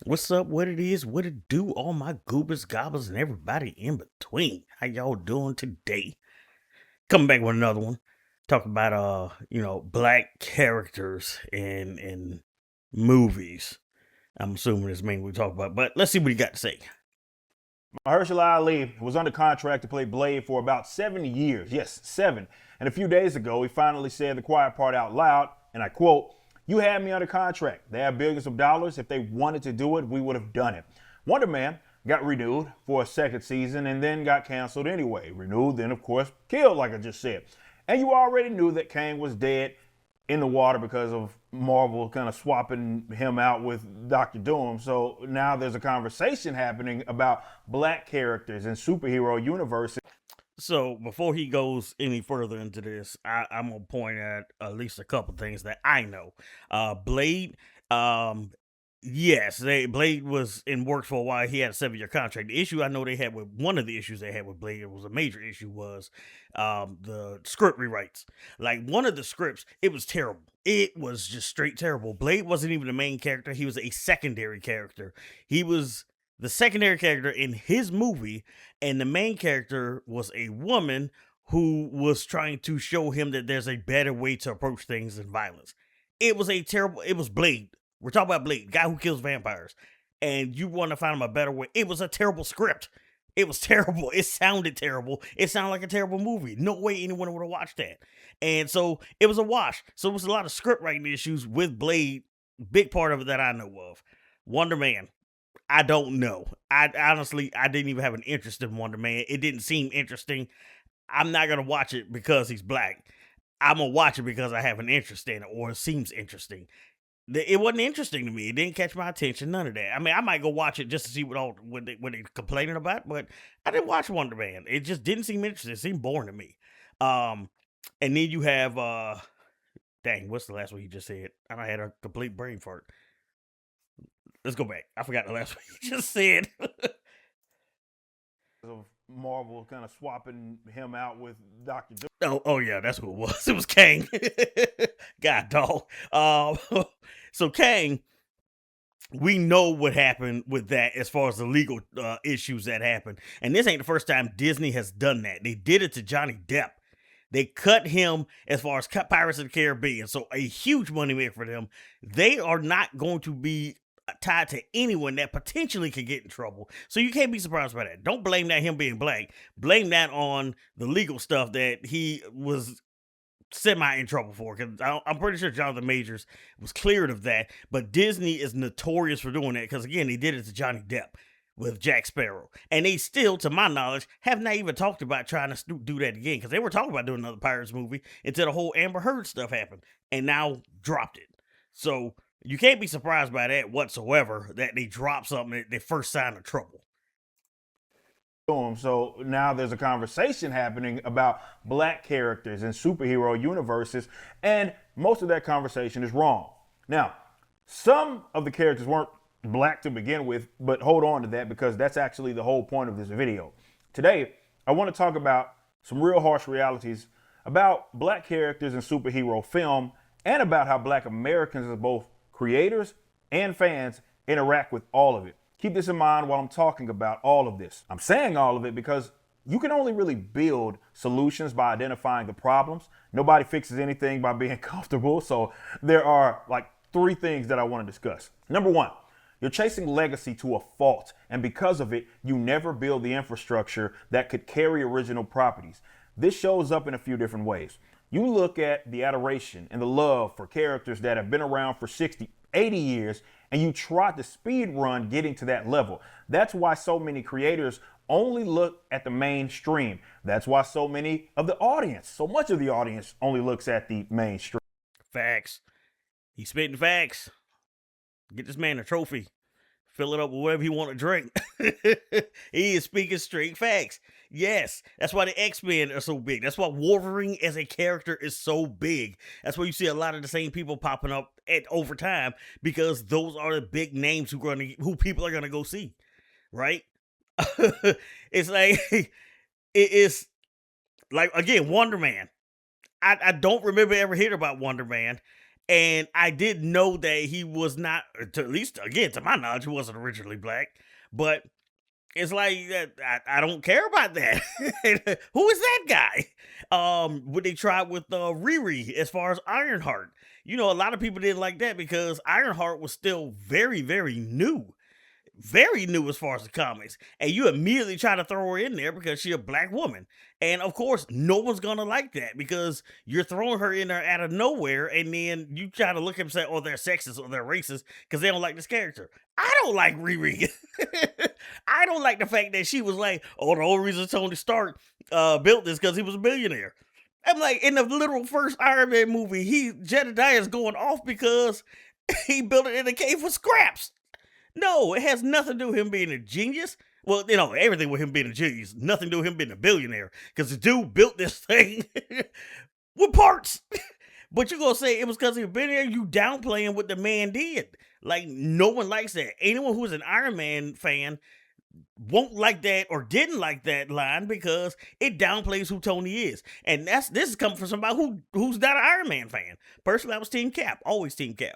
What's up? What it is? What it do? All my goobers, gobblers, and everybody in between. How y'all doing today? Coming back with another one. Talk about black characters in movies. I'm assuming it's mainly we talk about, but let's see what you got to say. Mahershala Ali was under contract to play Blade for about 7 years. Yes, 7. And a few days ago, he finally said the quiet part out loud, and I quote, "You had me under contract. They have billions of dollars. If they wanted to do it, we would have done it." Wonder Man got renewed for a second season and then got canceled anyway. Renewed, then, of course, killed, like I just said. And you already knew that Kang was dead in the water because of Marvel kind of swapping him out with Doctor Doom. So now there's a conversation happening about black characters in superhero universes. So before he goes any further into this, I'm gonna point at least a couple things that I know. Blade, yes, Blade was in works for a while. He had a 7 year contract. The issue I know they had with one of the issues they had with Blade, it was a major issue, was the script rewrites. Like one of the scripts, it was terrible. It was just straight terrible. Blade wasn't even the main character; he was a secondary character. He was the secondary character in his movie, and the main character was a woman who was trying to show him that there's a better way to approach things than violence. It was Blade. We're talking about Blade, guy who kills vampires. And you want to find him a better way. It was a terrible script. It was terrible. It sounded terrible. It sounded like a terrible movie. No way anyone would have watched that. And so it was a wash. So it was a lot of script writing issues with Blade. Big part of it that I know of. Wonder Man. I don't know. I didn't even have an interest in Wonder Man. It didn't seem interesting. I'm not gonna watch it because he's black. I'm gonna watch it because I have an interest in it, or it seems interesting. It wasn't interesting to me. It didn't catch my attention. None of that. I mean, I might go watch it just to see what they complaining about, but I didn't watch Wonder Man. It just didn't seem interesting. It seemed boring to me. Um, and then you have dang, what's the last one you just said? I had a complete brain fart. Let's go back. I forgot the last one you just said. Of Marvel kind of swapping him out with Doctor Doom. Oh yeah, that's who it was. It was Kang. God dog. So Kang, we know what happened with that as far as the legal issues that happened, and this ain't the first time Disney has done that. They did it to Johnny Depp. They cut him as far as cut Pirates of the Caribbean, so a huge money maker for them. They are not going to be tied to anyone that potentially could get in trouble. So you can't be surprised by that. Don't blame that him being black. Blame that on the legal stuff that he was semi in trouble for. Because I'm pretty sure Jonathan Majors was cleared of that. But Disney is notorious for doing that because, again, they did it to Johnny Depp with Jack Sparrow. And they still, to my knowledge, have not even talked about trying to do that again, because they were talking about doing another Pirates movie until the whole Amber Heard stuff happened and now dropped it. So you can't be surprised by that whatsoever, that they dropped something at their first sign of trouble. So now there's a conversation happening about black characters in superhero universes, and most of that conversation is wrong. Now, some of the characters weren't black to begin with, but hold on to that because that's actually the whole point of this video. Today, I want to talk about some real harsh realities about black characters in superhero film and about how black Americans, as both creators and fans, interact with all of it. Keep this in mind while I'm talking about all of this. I'm saying all of it because you can only really build solutions by identifying the problems. Nobody fixes anything by being comfortable. So there are like 3 things that I want to discuss. Number 1, you're chasing legacy to a fault, and because of it, you never build the infrastructure that could carry original properties. This shows up in a few different ways. You look at the adoration and the love for characters that have been around for 60, 80 years, and you try to speed run getting to that level. That's why so many creators only look at the mainstream. That's why so much of the audience only looks at the mainstream. Facts. He's spitting facts. Get this man a trophy. Fill it up with whatever he want to drink. He is speaking straight facts. Yes, that's why the X-Men are so big. That's why Wolverine as a character is so big. That's why you see a lot of the same people popping up over time, because those are the big names who people are gonna go see, right? It's like it is like, again, Wonder Man. I don't remember ever hearing about Wonder Man. And I did know that he was not, to, at least again, to my knowledge, he wasn't originally black. But it's like that. I don't care about that. Who is that guy? What they tried with Riri as far as Ironheart. You know, a lot of people didn't like that because Ironheart was still very, very new as far as the comics, and you immediately try to throw her in there because she's a black woman. And of course, no one's gonna like that because you're throwing her in there out of nowhere, and then you try to look at them and say, "Oh, they're sexist or they're racist" because they don't like this character. I don't like Riri. I don't like the fact that she was like, "Oh, the only reason Tony Stark built this because he was a billionaire." I'm like, in the literal first Iron Man movie, Jedediah is going off because he built it in a cave with scraps. No, it has nothing to do with him being a genius. Well, you know, everything with him being a genius, nothing to do with him being a billionaire. Because the dude built this thing with parts. But you're gonna say it was because he was a billionaire, you downplaying what the man did. Like, no one likes that. Anyone who's an Iron Man fan won't like that or didn't like that line because it downplays who Tony is. And this is coming from somebody who's not an Iron Man fan. Personally, I was Team Cap, always Team Cap.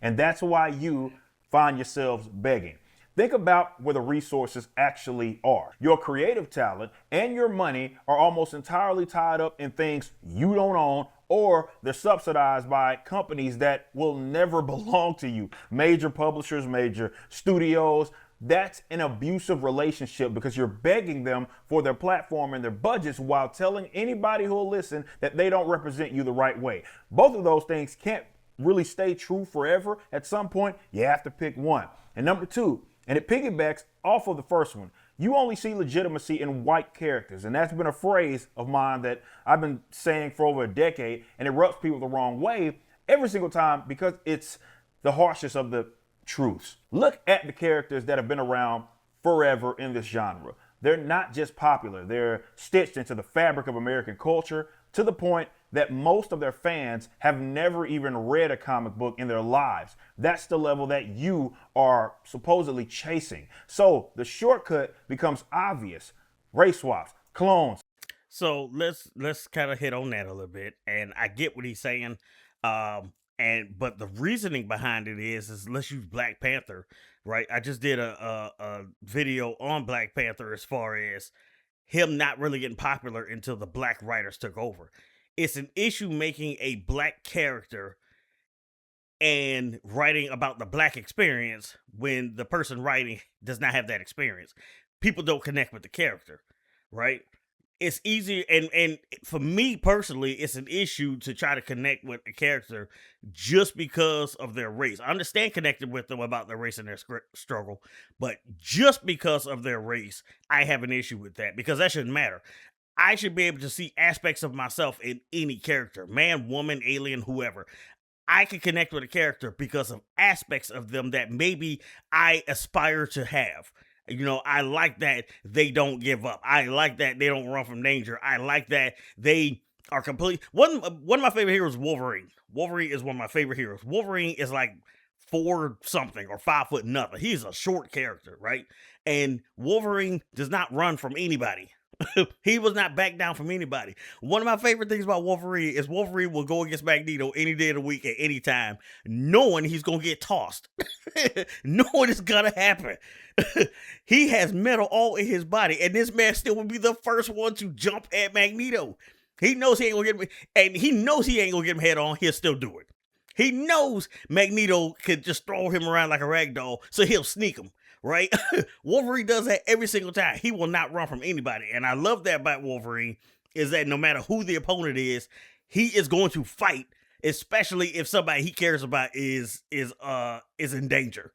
And that's why you find yourselves begging. Think about where the resources actually are. Your creative talent and your money are almost entirely tied up in things you don't own, or they're subsidized by companies that will never belong to you. Major publishers, major studios. That's an abusive relationship because you're begging them for their platform and their budgets while telling anybody who will listen that they don't represent you the right way. Both of those things can't really stay true forever. At some point, you have to pick one. And number two, and it piggybacks off of the first one, you only see legitimacy in white characters. And that's been a phrase of mine that I've been saying for over a decade, and it rubs people the wrong way every single time because it's the harshest of the truths. Look at the characters that have been around forever in this genre. They're not just popular, they're stitched into the fabric of American culture to the point that most of their fans have never even read a comic book in their lives. That's the level that you are supposedly chasing. So the shortcut becomes obvious. Race swaps, clones. So let's kind of hit on that a little bit, and I get what he's saying. But the reasoning behind it is let's use Black Panther, right? I just did a video on Black Panther as far as him not really getting popular until the black writers took over. It's an issue making a black character and writing about the black experience when the person writing does not have that experience. People don't connect with the character, right? It's easier, and for me personally, it's an issue to try to connect with a character just because of their race. I understand connecting with them about their race and their struggle, but just because of their race, I have an issue with that because that shouldn't matter. I should be able to see aspects of myself in any character, man, woman, alien, whoever. I can connect with a character because of aspects of them that maybe I aspire to have. You know, I like that they don't give up. I like that they don't run from danger. I like that they are complete. One of my favorite heroes is Wolverine. Wolverine is one of my favorite heroes. Wolverine is like 4 something or 5 foot nothing. He's a short character, right? And Wolverine does not run from anybody. He was not back down from anybody. One of my favorite things about Wolverine is Wolverine will go against Magneto any day of the week at any time, knowing he's gonna get tossed. Knowing it's gonna happen. He has metal all in his body, and this man still would be the first one to jump at Magneto. He knows he ain't gonna get him, and he knows he ain't gonna get him head on. He'll still do it. He knows Magneto could just throw him around like a rag doll, so he'll sneak him. Right? Wolverine does that every single time. He will not run from anybody. And I love that about Wolverine is that no matter who the opponent is, he is going to fight, especially if somebody he cares about is in danger.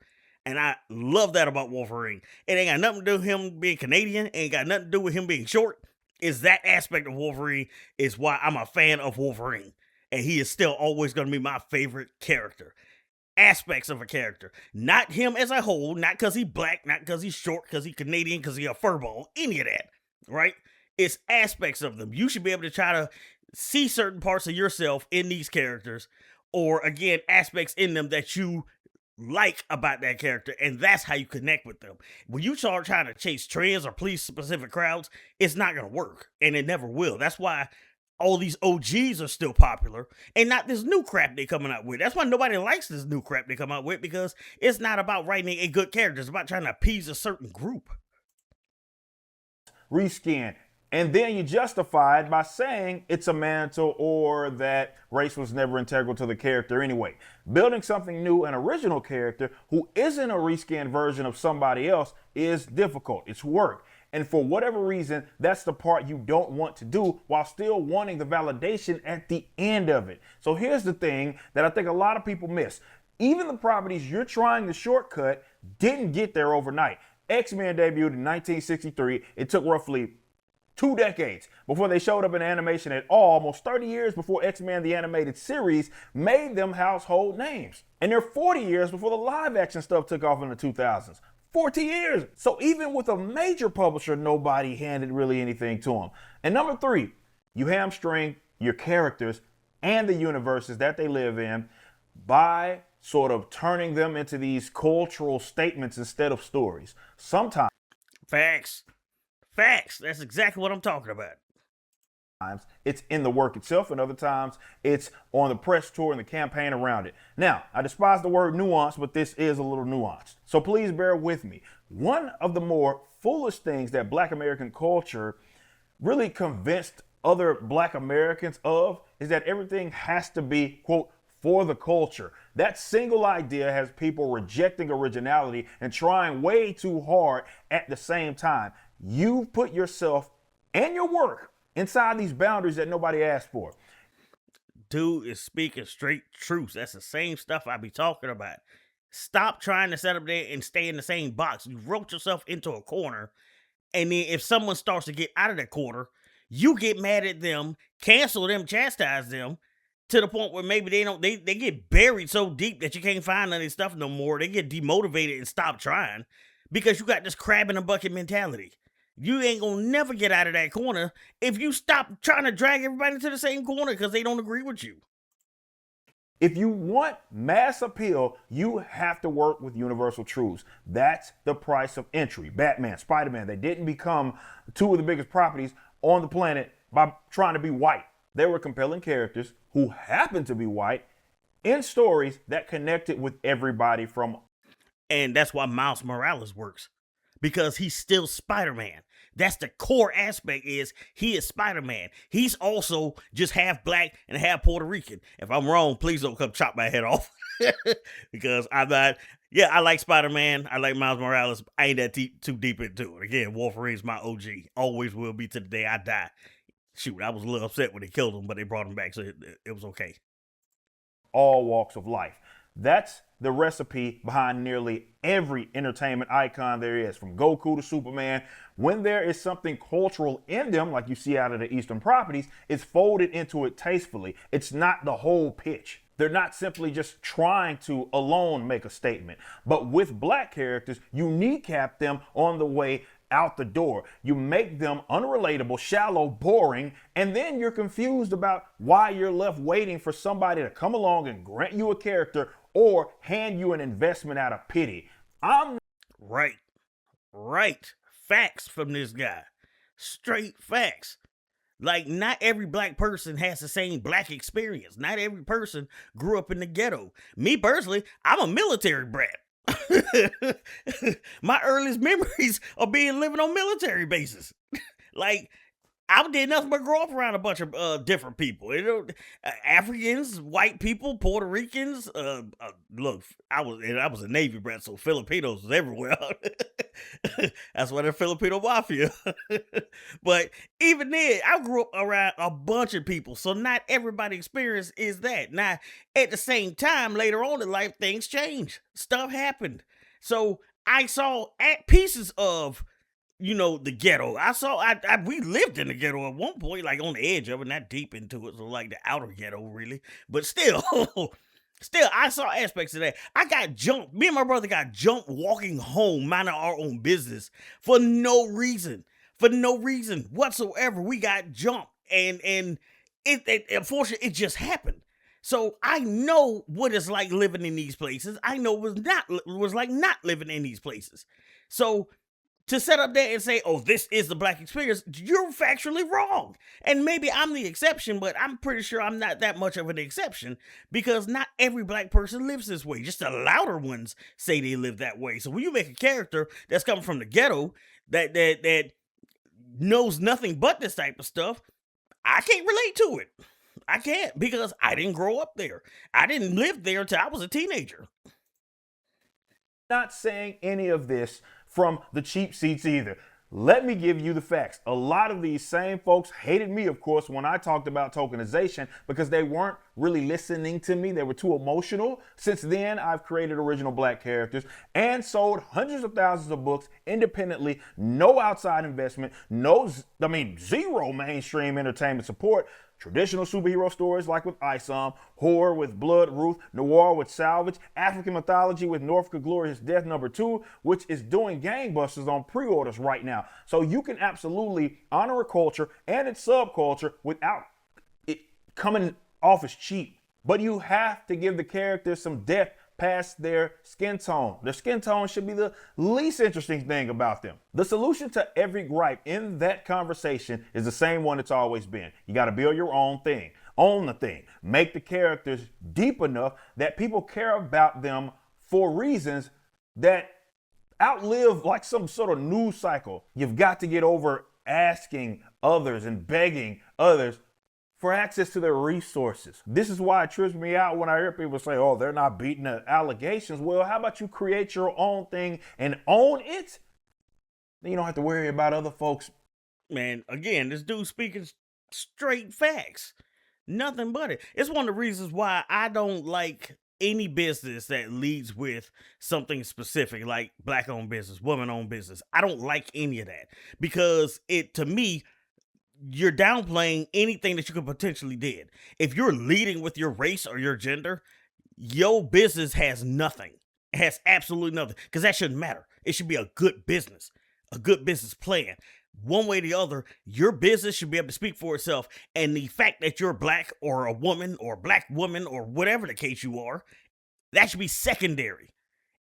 And I love that about Wolverine. It ain't got nothing to do with him being Canadian, ain't got nothing to do with him being short. Is that aspect of Wolverine is why I'm a fan of Wolverine. And he is still always going to be my favorite character. Aspects of a character, not him as a whole, not because he's black, not because he's short, because he's Canadian, because he's a furball, any of that, right? It's aspects of them. You should be able to try to see certain parts of yourself in these characters, or again, aspects in them that you like about that character, and that's how you connect with them. When you start trying to chase trends or please specific crowds, it's not going to work, and it never will. That's why all these OGs are still popular and not this new crap they coming out with. That's why nobody likes this new crap they come out with, because it's not about writing a good character. It's about trying to appease a certain group. Reskin. And then you justify it by saying it's a mantle or that race was never integral to the character anyway. Building something new, an original character who isn't a reskinned version of somebody else, is difficult. It's work. And for whatever reason, that's the part you don't want to do while still wanting the validation at the end of it. So here's the thing that I think a lot of people miss. Even the properties you're trying to shortcut didn't get there overnight. X-Men debuted in 1963. It took roughly 2 decades before they showed up in animation at all. Almost 30 years before X-Men the Animated Series made them household names. And they're 40 years before the live action stuff took off in the 2000s. 40 years. So even with a major publisher, nobody handed really anything to them. And number 3, you hamstring your characters and the universes that they live in by sort of turning them into these cultural statements instead of stories. Sometimes Facts. That's exactly what I'm talking about. it's in the work itself, and other times it's on the press tour and the campaign around it. Now, I despise the word nuance, but this is a little nuanced. So please bear with me. One of the more foolish things that Black American culture really convinced other Black Americans of is that everything has to be, quote, for the culture. That single idea has people rejecting originality and trying way too hard at the same time. You've put yourself and your work inside these boundaries that nobody asked for. Dude is speaking straight truth. That's the same stuff I be talking about. Stop trying to set up there and stay in the same box. You wrote yourself into a corner, and then if someone starts to get out of that corner, you get mad at them, cancel them, chastise them, to the point where maybe they get buried so deep that you can't find any stuff no more. They get demotivated and stop trying because you got this crab in a bucket mentality. You ain't gonna never get out of that corner if you stop trying to drag everybody to the same corner because they don't agree with you. If you want mass appeal, you have to work with universal truths. That's the price of entry. Batman, Spider-Man, they didn't become 2 of the biggest properties on the planet by trying to be white. They were compelling characters who happened to be white in stories that connected with everybody from. And that's why Miles Morales works, because he's still Spider-Man. That's the core aspect, is he is Spider-Man. He's also just half black and half Puerto Rican. If I'm wrong, please don't come chop my head off. Because I'm not, yeah, I like Spider-Man. I like Miles Morales. I ain't that too deep into it. Again, Wolverine's my OG. Always will be to the day I die. Shoot, I was a little upset when they killed him, but they brought him back, so it was okay. All walks of life. That's the recipe behind nearly every entertainment icon there is, from Goku to Superman. When there is something cultural in them, like you see out of the Eastern properties, it's folded into it tastefully. It's not the whole pitch. They're not simply just trying to alone make a statement. But with Black characters, you kneecap them on the way out the door. You make them unrelatable, shallow, boring, and then you're confused about why you're left waiting for somebody to come along and grant you a character or hand you an investment out of pity. I'm Right. Facts from this guy. Straight facts. Like, not every black person has the same black experience. Not every person grew up in the ghetto. Me personally, I'm a military brat. My earliest memories of being living on military bases. Like, I did nothing but grow up around a bunch of different people. You know, Africans, white people, Puerto Ricans. Look, I was a Navy brat, so Filipinos was everywhere. That's why they're Filipino mafia. But even then, I grew up around a bunch of people, so not everybody's experience is that. Now, at the same time, later on in life, things change. Stuff happened. So I saw pieces of, the ghetto. We lived in the ghetto at one point, like on the edge of it, not deep into it, so like the outer ghetto, really. But still, I saw aspects of that. I got jumped. Me and my brother got jumped walking home, minding our own business for no reason. For no reason whatsoever. We got jumped. And it unfortunately, it just happened. So I know what it's like living in these places. I know what was like not living in these places. So to set up there and say, oh, this is the black experience, you're factually wrong. And maybe I'm the exception, but I'm pretty sure I'm not that much of an exception, because not every black person lives this way. Just the louder ones say they live that way. So when you make a character that's coming from the ghetto that knows nothing but this type of stuff, I can't relate to it. I can't, because I didn't grow up there. I didn't live there until I was a teenager. Not saying any of this from the cheap seats either. Let me give you the facts. A lot of these same folks hated me, of course, when I talked about tokenization, because they weren't really listening to me. They were too emotional. Since then, I've created original black characters and sold hundreds of thousands of books independently, no outside investment, zero mainstream entertainment support. Traditional superhero stories like with Isom, horror with Blood Ruth, noir with Salvage, African mythology with Norfolk Glorious Death #2, which is doing gangbusters on pre-orders right now. So you can absolutely honor a culture and its subculture without it coming off as cheap. But you have to give the characters some depth past their skin tone. Their skin tone should be the least interesting thing about them. The solution to every gripe in that conversation is the same one it's always been. You got to build your own thing. Own the thing. Make the characters deep enough that people care about them for reasons that outlive like some sort of news cycle. You've got to get over asking others and begging others for access to their resources. This is why it trips me out when I hear people say, oh, they're not beating the allegations. Well, how about you create your own thing and own it? Then you don't have to worry about other folks. Man, again, this dude speaking straight facts. Nothing but it. It's one of the reasons why I don't like any business that leads with something specific, like black owned business, woman owned business. I don't like any of that, because it, to me, you're downplaying anything that you could potentially did. If you're leading with your race or your gender, your business has nothing. It has absolutely nothing, because that shouldn't matter. It should be a good business plan. One way or the other, your business should be able to speak for itself. And the fact that you're black or a woman or black woman or whatever the case you are, that should be secondary.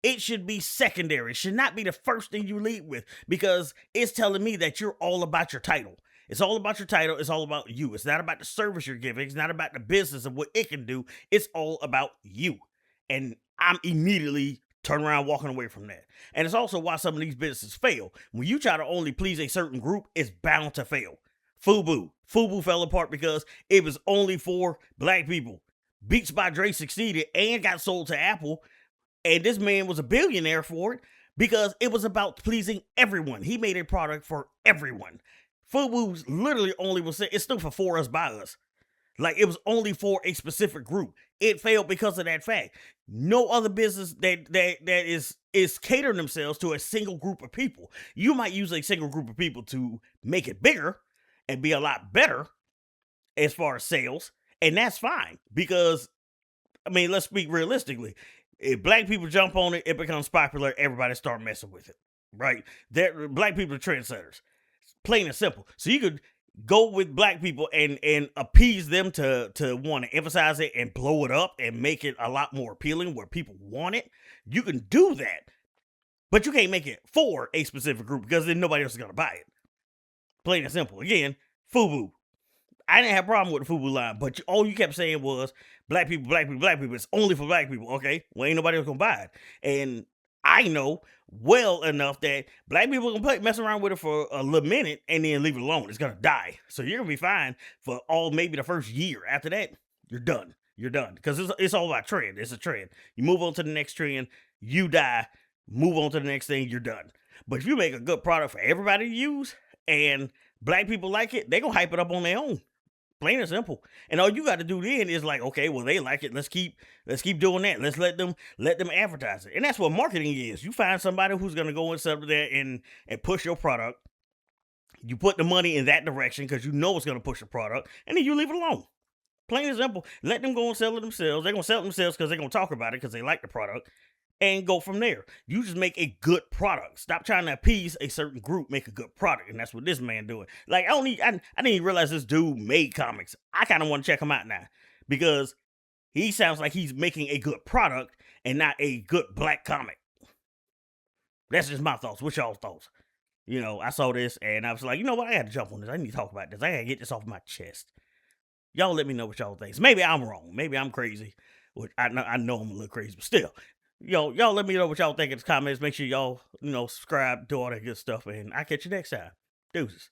It should be secondary. It should not be the first thing you lead with, because it's telling me that you're all about your title. It's all about your title. It's all about you. It's not about the service you're giving. It's not about the business of what it can do. It's all about you. And I'm immediately turning around walking away from that. And it's also why some of these businesses fail. When you try to only please a certain group, it's bound to fail. Fubu fell apart because it was only for black people. Beats by Dre succeeded and got sold to Apple. And this man was a billionaire for it, because it was about pleasing everyone. He made a product for everyone. Fubu literally only was saying, it stood for us by us. Like, it was only for a specific group. It failed because of that fact. No other business that is catering themselves to a single group of people. You might use a single group of people to make it bigger and be a lot better as far as sales, and that's fine, because, I mean, let's speak realistically. If black people jump on it, it becomes popular, everybody start messing with it, right? Black people are trendsetters. Plain and simple. So you could go with black people and appease them to want to emphasize it and blow it up and make it a lot more appealing where people want it. You can do that, but you can't make it for a specific group, because then nobody else is going to buy it. Plain and simple. Again, Fubu. I didn't have a problem with the Fubu line, but all you kept saying was black people, black people, black people. It's only for black people. Okay, well, ain't nobody else going to buy it. And I know well enough that black people can mess around with it for a little minute and then leave it alone. It's gonna die. So you're gonna be fine for maybe the first year. After that, you're done. You're done, because it's all about trend. It's a trend. You move on to the next trend, you die. Move on to the next thing, you're done. But if you make a good product for everybody to use and black people like it, they gonna hype it up on their own. Plain and simple. And all you got to do then is like, okay, well, they like it. Let's keep doing that. Let's let them advertise it. And that's what marketing is. You find somebody who's going to go and sell there and push your product. You put the money in that direction because you know it's going to push the product, and then you leave it alone. Plain and simple. Let them go and sell it themselves. They're going to sell it themselves because they're going to talk about it because they like the product, and go from there. You just make a good product. Stop trying to appease a certain group. Make a good product, and that's what this man doing. Like, I didn't even realize this dude made comics. I kind of want to check him out now, because he sounds like he's making a good product and not a good black comic. That's just my thoughts. What's y'all's thoughts? I saw this and I was like, you know what? I got to jump on this. I need to talk about this. I got to get this off my chest. Y'all let me know what y'all think. Maybe I'm wrong. Maybe I'm crazy. Which I know I'm a little crazy, but still. Y'all let me know what y'all think in the comments. Make sure y'all, subscribe, do all that good stuff, and I'll catch you next time. Deuces.